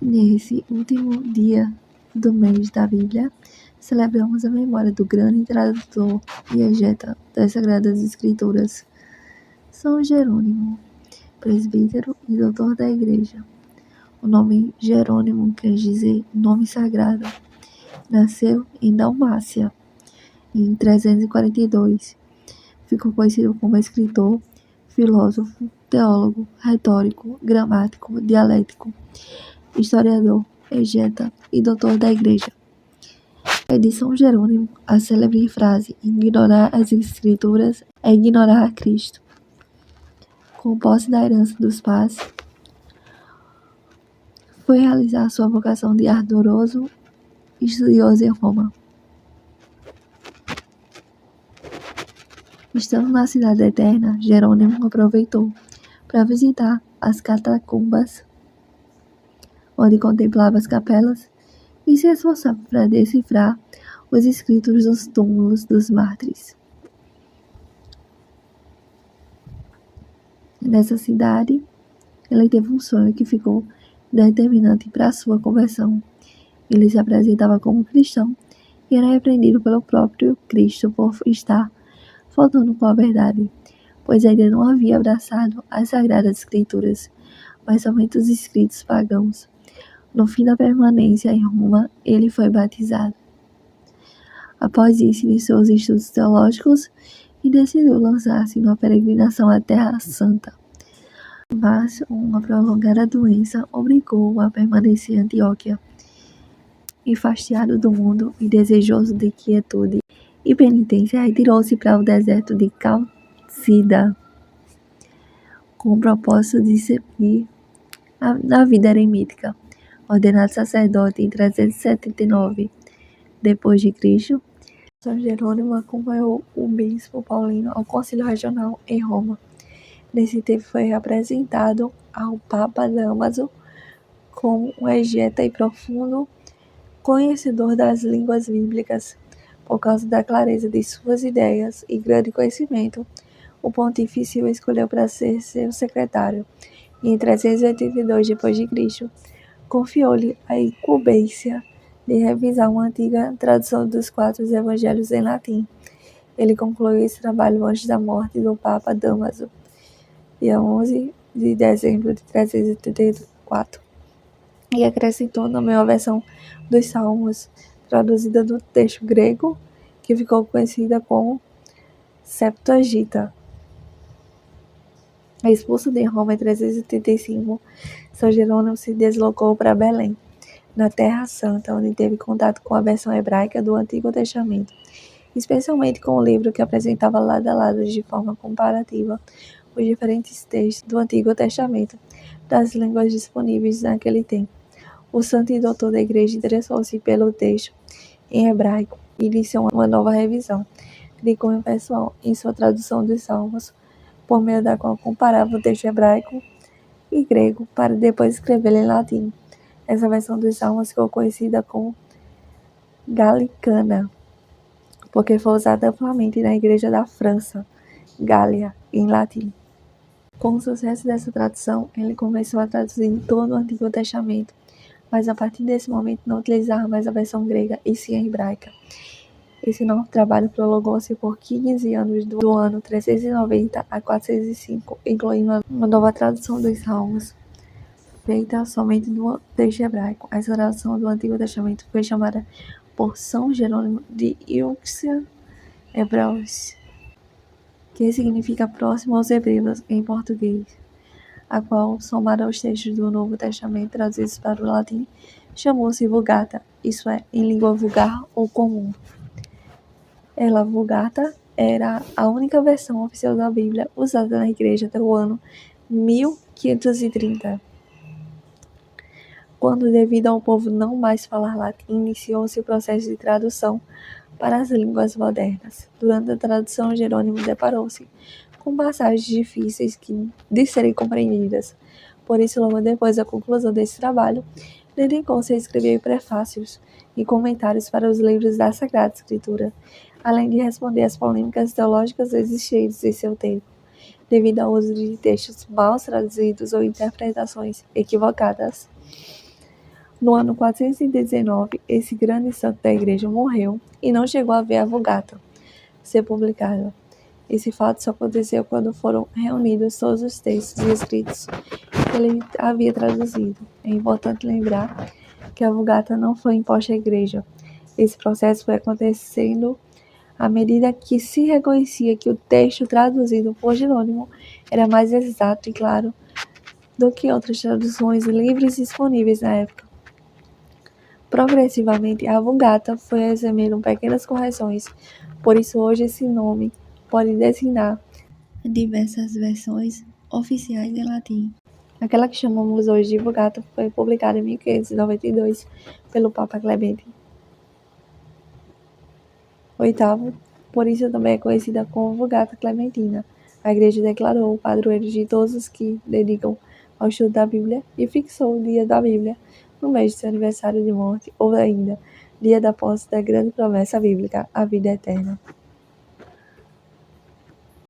Nesse último dia do mês da Bíblia, celebramos a memória do grande tradutor e exegeta das Sagradas Escrituras, São Jerônimo, presbítero e doutor da Igreja. O nome Jerônimo quer dizer nome sagrado. Nasceu em Dalmácia, em 342. Ficou conhecido como escritor, filósofo, teólogo, retórico, gramático, dialético, historiador, exegeta e doutor da Igreja. É de São Jerônimo a célebre frase: ignorar as Escrituras é ignorar a Cristo. Com posse da herança dos pais, foi realizar sua vocação de ardoroso estudioso em Roma. Estando na Cidade Eterna, Jerônimo aproveitou para visitar as catacumbas, onde contemplava as capelas, e se esforçava para decifrar os escritos dos túmulos dos mártires. Nessa cidade, ele teve um sonho que ficou determinante para a sua conversão. Ele se apresentava como cristão e era repreendido pelo próprio Cristo por estar faltando com a verdade, pois ainda não havia abraçado as Sagradas Escrituras, mas somente os escritos pagãos. No fim da permanência em Roma, ele foi batizado. Após isso, iniciou os estudos teológicos e decidiu lançar-se numa peregrinação à Terra Santa. Mas uma prolongada doença obrigou-o a permanecer em Antioquia. Enfastiado do mundo e desejoso de quietude e penitência, retirou-se para o deserto de Calcida, com o propósito de seguir na vida eremítica. Ordenado sacerdote em 379 d.C., São Jerônimo acompanhou o bispo Paulino ao concílio regional em Roma. Nesse tempo foi apresentado ao Papa Dámaso como um exegeta e profundo conhecedor das línguas bíblicas. Por causa da clareza de suas ideias e grande conhecimento, o pontífice o escolheu para ser seu secretário, e em 382 d.C., confiou-lhe a incumbência de revisar uma antiga tradução dos 4 evangelhos em latim. Ele concluiu esse trabalho antes da morte do Papa Dámaso, dia 11 de dezembro de 384, e acrescentou na uma versão dos Salmos, traduzida do texto grego, que ficou conhecida como Septuaginta. Expulso de Roma em 385, São Jerônimo se deslocou para Belém, na Terra Santa, onde teve contato com a versão hebraica do Antigo Testamento, especialmente com o livro que apresentava lado a lado de forma comparativa os diferentes textos do Antigo Testamento das línguas disponíveis naquele tempo. O santo e doutor da Igreja interessou-se pelo texto em hebraico e iniciou uma nova revisão de cunho pessoal em sua tradução dos Salmos, por meio da qual comparava o texto hebraico e grego para depois escrevê-lo em latim. Essa versão dos Salmos ficou conhecida como Galicana, porque foi usada amplamente na Igreja da França, Gália, em latim. Com o sucesso dessa tradução, ele começou a traduzir em todo o Antigo Testamento, mas a partir desse momento não utilizava mais a versão grega, e sim a hebraica. Esse novo trabalho prolongou-se por 15 anos, do ano 390 a 405, incluindo uma nova tradução dos Salmos, feita somente no texto hebraico. Essa tradução do Antigo Testamento foi chamada por São Jerônimo de Iuxia Hebreus, que significa próximo aos hebreus em português, a qual, somada aos textos do Novo Testamento traduzidos para o latim, chamou-se Vulgata, isso é, em língua vulgar ou comum. Ela, Vulgata, era a única versão oficial da Bíblia usada na Igreja até o ano 1530. Quando, devido ao povo não mais falar latim, iniciou-se o processo de tradução para as línguas modernas. Durante a tradução, Jerônimo deparou-se com passagens difíceis de serem compreendidas. Por isso, logo depois da conclusão desse trabalho, dedicou-se a escrever prefácios e comentários para os livros da Sagrada Escritura, além de responder às polêmicas teológicas existentes em seu tempo, devido ao uso de textos mal traduzidos ou interpretações equivocadas. No ano 419, esse grande santo da igreja morreu e não chegou a ver a Vulgata ser publicada. Esse fato só aconteceu quando foram reunidos todos os textos e escritos que ele havia traduzido. É importante lembrar que a Vulgata não foi imposta à igreja. Esse processo foi acontecendo à medida que se reconhecia que o texto traduzido por Jerônimo era mais exato e claro do que outras traduções livres disponíveis na época. Progressivamente, a Vulgata foi recebendo pequenas correções, por isso hoje esse nome pode designar diversas versões oficiais em latim. Aquela que chamamos hoje de Vulgata foi publicada em 1592 pelo Papa Clemente VIII, por isso também é conhecida como Vulgata Clementina. A Igreja declarou o padroeiro de todos os que dedicam ao estudo da Bíblia e fixou o dia da Bíblia no mês de seu aniversário de morte, ou ainda, dia da posse da grande promessa bíblica, a vida eterna.